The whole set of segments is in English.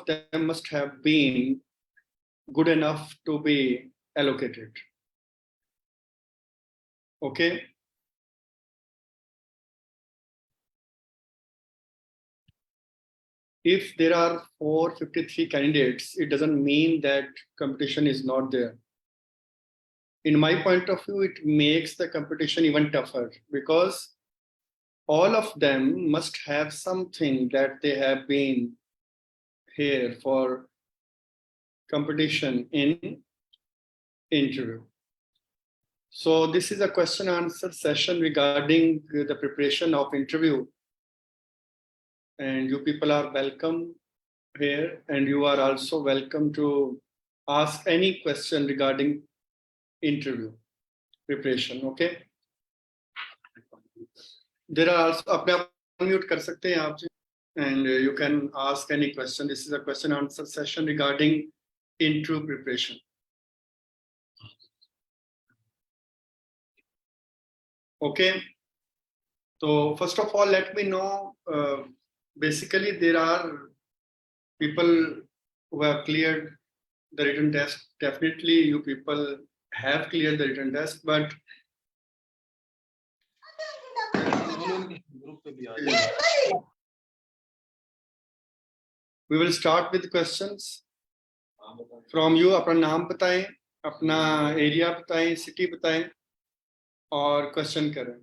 them must have been good enough to be allocated. Okay. If there are 453 candidates, it doesn't mean that competition is not there. In my point of view, it makes the competition even tougher because all of them must have something that they have been here for competition in interview. So this is a question answer session regarding the preparation of interview. And you people are welcome here, and you are also welcome to ask any question regarding interview preparation. Okay. There are also अपने आप unmute कर सकते हैं आप जी, and you can ask any question. This is a question answer session regarding interview preparation. Okay. So first of all, let me know. Basically, there are people who have cleared the written test. Definitely, you people have cleared the written test, but we will start with questions from you. अपना नाम बताएं, अपना area बताएं, city बताएं और question करें.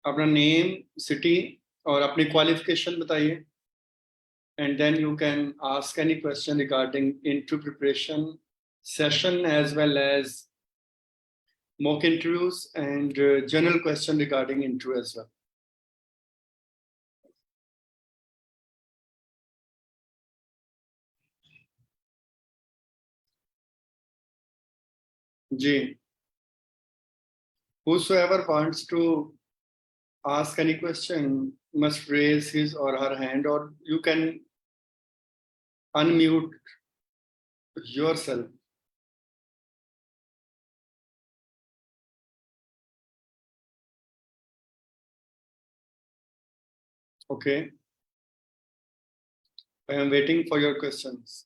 अपना name, city और अपनी क्वालिफिकेशन बताइए. And then you can ask any question regarding interview preparation session as well as mock interviews and general question regarding interview as well. Ji. Whosoever wants to ask any question must raise his or her hand, or you can unmute yourself. Okay. I am waiting for your questions.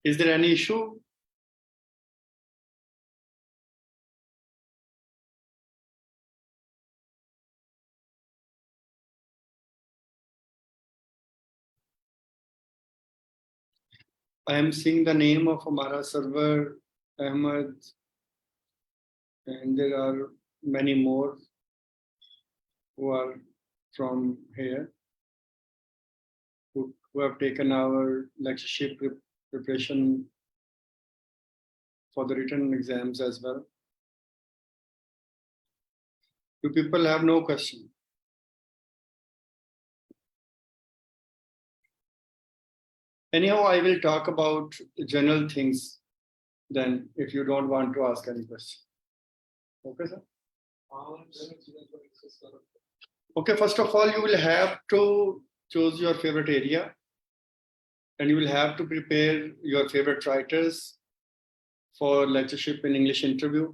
Is there any issue? I am seeing the name of Amara server, Ahmed, and there are many more who are from here who have taken our lectureship preparation for the written exams as well. You people have no question. Anyhow, I will talk about general things then if you don't want to ask any question. Okay, sir? Okay, first of all, you will have to choose your favorite area and you will have to prepare your favorite writers for lectureship in English interview.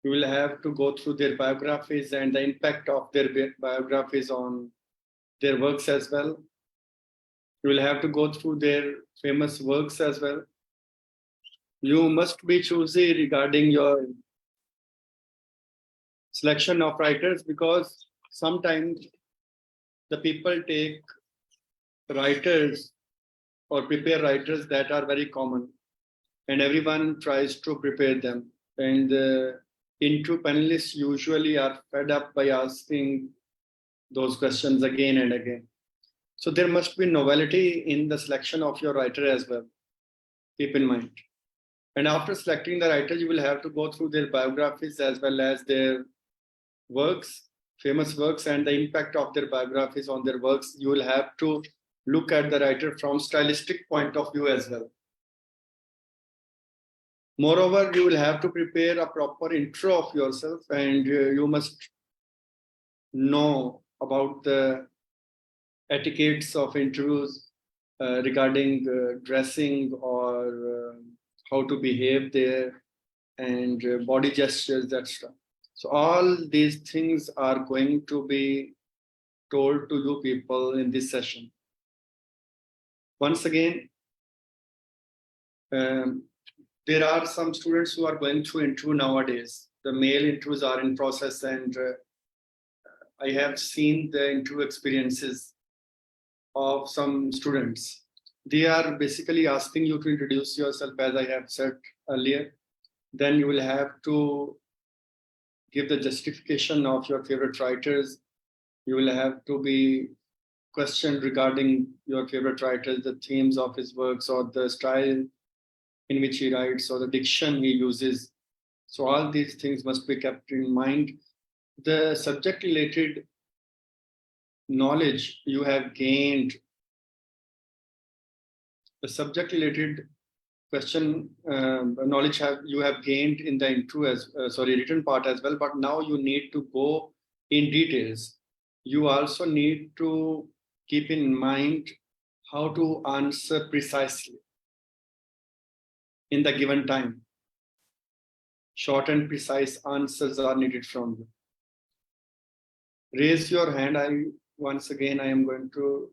You will have to go through their biographies and the impact of their biographies on their works as well. You will have to go through their famous works as well. You must be choosy regarding your selection of writers because sometimes the people take writers or prepare writers that are very common and everyone tries to prepare them. And interview panelists usually are fed up by asking those questions again and again. So there must be novelty in the selection of your writer as well. Keep in mind. And after selecting the writer, you will have to go through their biographies as well as their works, famous works, and the impact of their biographies on their works. You will have to look at the writer from stylistic point of view as well. Moreover, you will have to prepare a proper intro of yourself and you must know about the etiquettes of interviews regarding dressing or how to behave there and body gestures, etc. So all these things are going to be told to you people in this session. Once again, there are some students who are going through interview nowadays. The male interviews are in process, and I have seen the interview experiences of some students. They are basically asking you to introduce yourself, as I have said earlier. Then you will have to give the justification of your favorite writers. You will have to be questioned regarding your favorite writers, the themes of his works, or the style in which he writes, or the diction he uses. So all these things must be kept in mind. The subject related knowledge you have gained, the subject related question knowledge you have gained in the intro as written part as well, but now you need to go in details. You also need to keep in mind how to answer precisely in the given time. Short and precise answers are needed from you. Raise your hand. Once again I am going to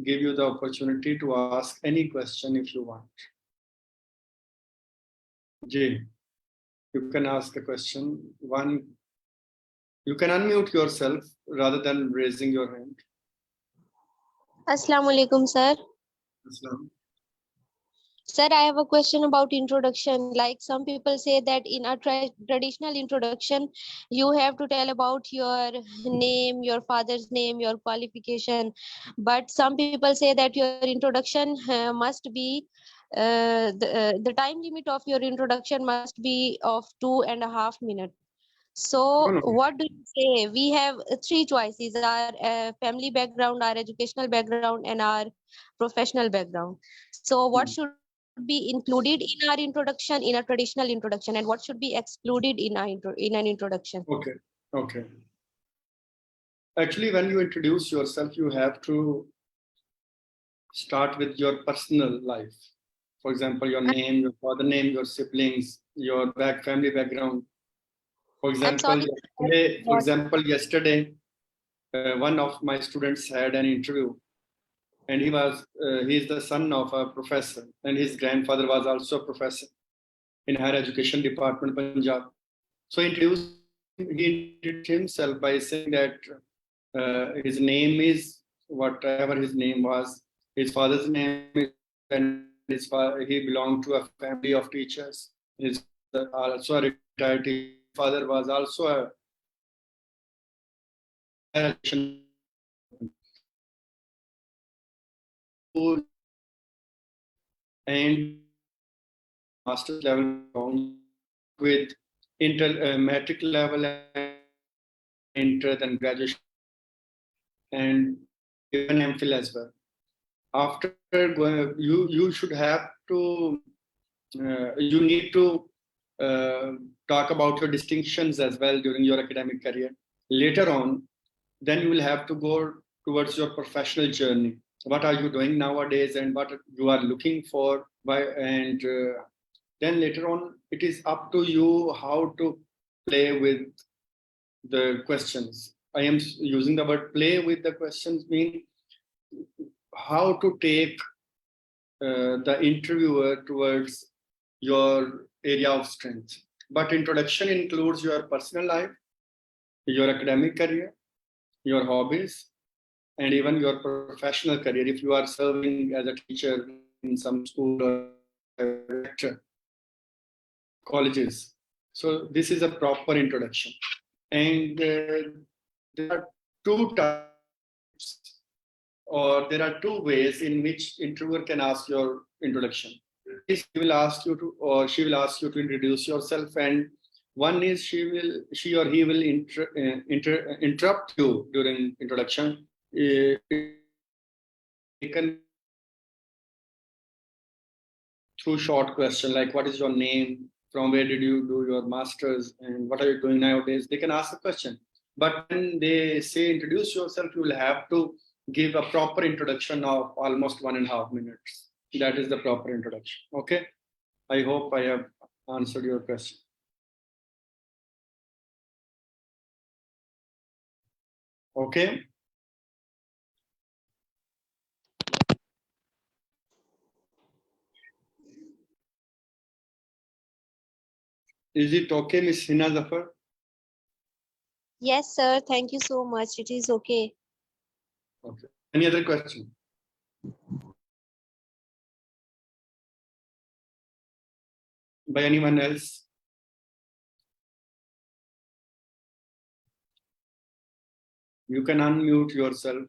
give you the opportunity to ask any question if you want. Jay, you can ask a question. You can unmute yourself rather than raising your hand. Assalamu alaikum, sir. Assalam. Sir, I have a question about introduction. Like some people say that in a traditional introduction, you have to tell about your name, your father's name, your qualification. But some people say that your introduction must be the time limit of your introduction must be of 2.5 minutes. So No. what do you say? We have three choices: our family background, our educational background, and our professional background. So what should be included in our introduction, in a traditional introduction, and what should be excluded in an introduction? Okay. Actually, when you introduce yourself, you have to start with your personal life. For example, your name, your father name, your siblings, your family background. For I'm example, sorry. yesterday, one of my students had an interview, and he is the son of a professor, and his grandfather was also a professor in higher education department, Punjab. So he introduced himself by saying that his name is whatever his name was. His father's name is, and he belonged to a family of teachers. His also a retired teacher. Father was also a and master's level with metric level and inter then graduation and even MPhil as well. After going, you should have to you need to talk about your distinctions as well during your academic career. Later on, then you will have to go towards your professional journey. What are you doing nowadays, and what you are looking for? And then later on, it is up to you how to play with the questions. I am using the word play with the questions, mean how to take the interviewer towards your area of strength. But introduction includes your personal life, your academic career, your hobbies, and even your professional career. If you are serving as a teacher in some school or director, colleges. So this is a proper introduction. And there are two types, or there are two ways in which interviewer can ask your introduction. He will ask you to, or she will ask you to introduce yourself, and one is she or he will interrupt you during introduction. Taken through short question like what is your name, from where did you do your masters, and what are you doing nowadays. They can ask a question, but when they say introduce yourself, you will have to give a proper introduction of almost 1.5 minutes. That is the proper introduction. Okay, I hope I have answered your question. Okay. Is it okay, Miss Hina Zafar? Yes, sir. Thank you so much. It is okay. Okay. Any other question? By anyone else? You can unmute yourself.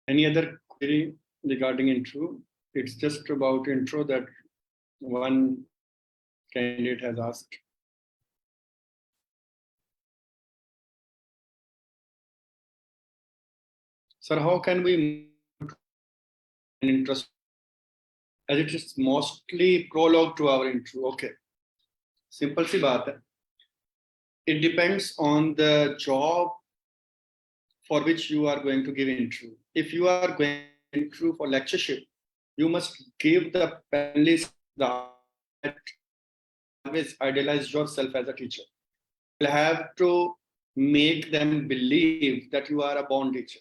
Any other query regarding intro? It's just about intro that one candidate has asked. Sir, how can we an interest as it is mostly prologue to our intro? Okay. Simple सी बात है. It depends on the job for which you are going to give intro. If you are going intro for lectureship, you must give the panelists the always idealize yourself as a teacher. You have to make them believe that you are a born teacher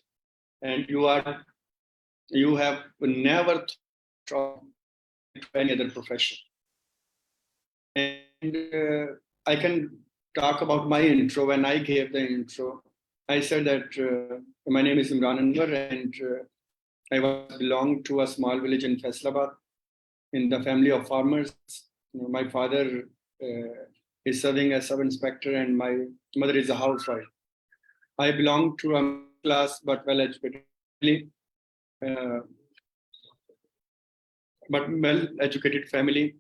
and you have never thought of any other profession. And I can talk about my intro. When I gave the intro, I said that my name is Imran Anwar and I belong to a small village in Faisalabad in the family of farmers. My father is serving as sub-inspector and my mother is a housewife. I belong to a class but well-educated family.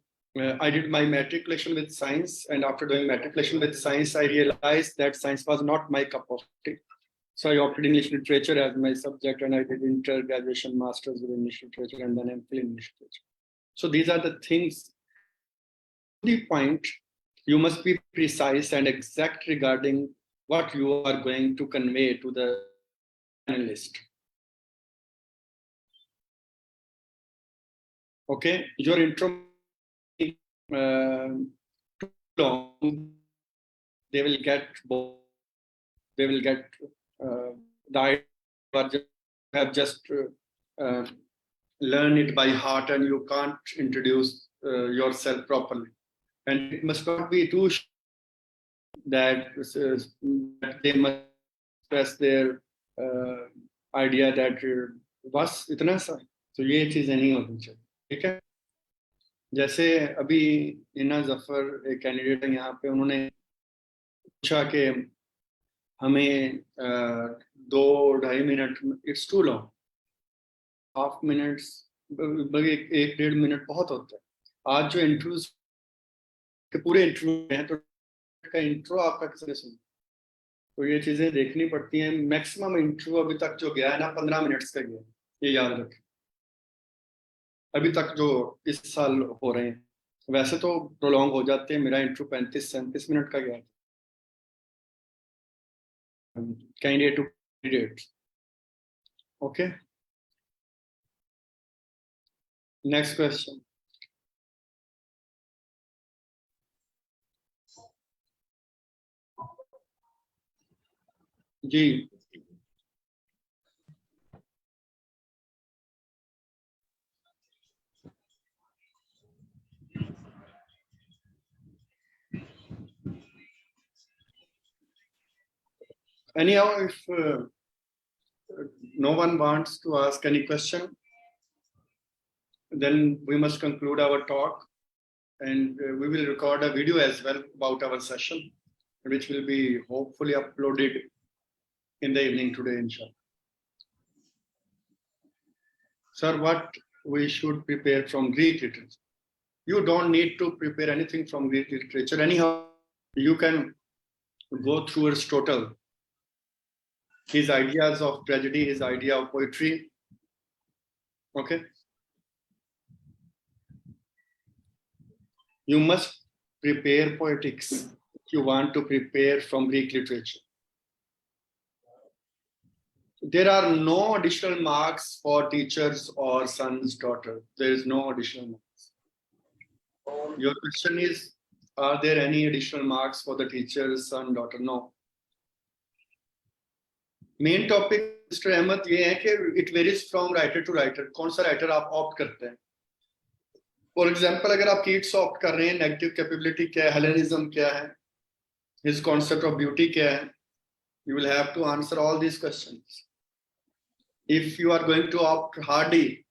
I did my matriculation with science, and after doing matriculation with science, I realized that science was not my cup of tea. So I opted English literature as my subject, and I did inter-graduation masters with English literature and then MPhil in English literature. So these are the things. The point, you must be precise and exact regarding what you are going to convey to the panelist. Okay, your intro too long, they will get bored. They will get the idea have just learn it by heart and you can't introduce yourself properly. And it must not be too that they must express their idea that बस इतना सा. तो ये चीजें नहीं होनी चाहिए. ठीक है. जैसे अभी इना जफर एक कैंडिडेट है यहाँ पे, उन्होंने पूछा कि हमें 2-2.5 minute, it's too long, half minutes, 1-1.5 minute बहुत होता है. आज जो इंटरव्यूज के पूरे इंटरव्यू हैं तो का इंट्रो आपका किसने सुना, तो ये चीजें देखनी पड़ती हैं. मैक्सिमम इंटरव्यू अभी तक जो गया है ना 15 मिनट्स का गया, ये याद रखें. अभी तक जो इस साल हो रहे हैं वैसे तो प्रोलॉन्ग हो जाते हैं. मेरा इंटरव्यू 35-37 मिनट का गया. Candidate to candidate. Okay, next question. जी, anyhow, if no one wants to ask any question, then we must conclude our talk, and we will record a video as well about our session, which will be hopefully uploaded in the evening today, inshallah. Sir, what we should prepare from Greek literature? You don't need to prepare anything from Greek literature. Anyhow, you can go through Aristotle, his ideas of tragedy, his idea of poetry. Okay. You must prepare poetics if you want to prepare from Greek literature. There are no additional marks for teachers or sons, daughter. There is no additional marks. Your question is, are there any additional marks for the teachers, son, daughter? No. Main topic, Mr. Ahmed, ये है कि it varies from writer to writer. कौन सा writer आप opt करते हैं? For example, अगर आप Keats opt कर रहे हैं, negative capability क्या है, Hellenism क्या है, his concept of beauty क्या है, you will have to answer all these questions. If you are going to opt Hardy,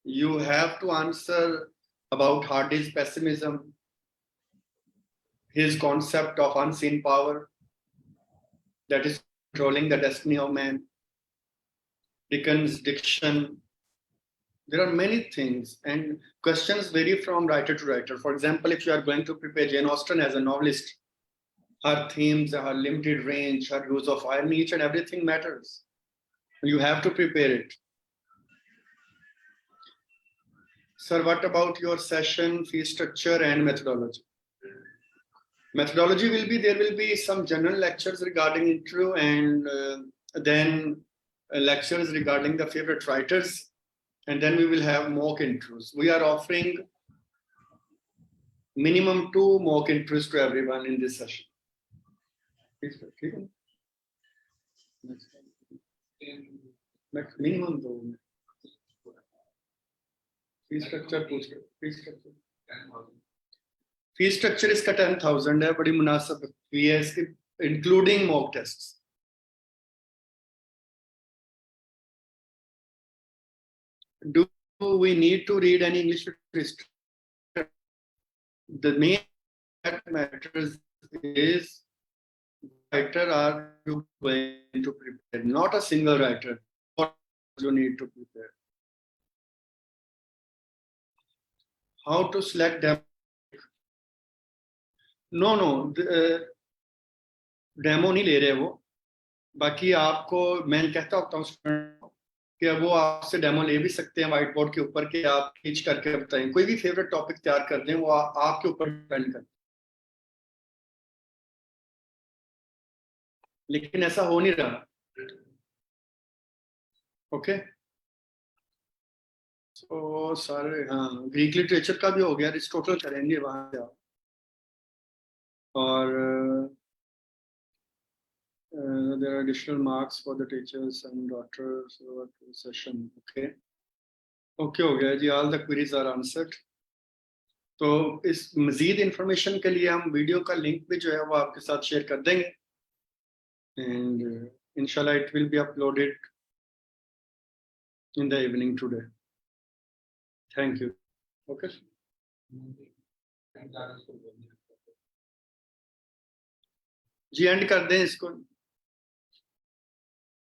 you have to answer about Hardy's pessimism, his concept of unseen power that is controlling the destiny of man, Dickens' diction. There are many things, and questions vary from writer to writer. For example, if you are going to prepare Jane Austen as a novelist, her themes, her limited range, her use of irony, each and everything matters. You have to prepare it. Sir, what about your session, fee structure, and methodology? Methodology will be, there will be some general lectures regarding interview, and then lectures regarding the favorite writers, and then we will have mock interviews. We are offering minimum 2 mock interviews to everyone in this session. Minimum 2. Fee structure पूछ रहे, fee structure. Fee structure इसका 10,000 है, बड़ी मुनासिब फी है इसकी, including mock tests. Do we need to read any English literature? The main that matters is writer are you going to prepare, not a single writer. What you need to prepare. How to select them? No, demo नहीं ले रहे वो. बाकी आपको मैं कहता होता हूँ कि वो आपसे डेमो ले भी सकते हैं व्हाइट बोर्ड के ऊपर, कि आप खींच करके बताएं, कोई भी फेवरेट टॉपिक तैयार कर दें, वो आपके ऊपर डिपेंड करता है. लेकिन ऐसा हो नहीं रहा. ओके, तो सारे, हाँ, ग्रीक लिटरेचर का भी हो गया, अरिस्टोटल करेंगे वहां से आप. और there are additional marks for the teachers and daughters session. Okay हो गया जी, all the queries are answered. तो इस मजीद इंफॉर्मेशन के लिए हम वीडियो का लिंक भी जो है वो आपके साथ शेयर कर देंगे, and inshallah it will be uploaded in the evening today. Thank you. Okay, जी एंड कर दें इसको.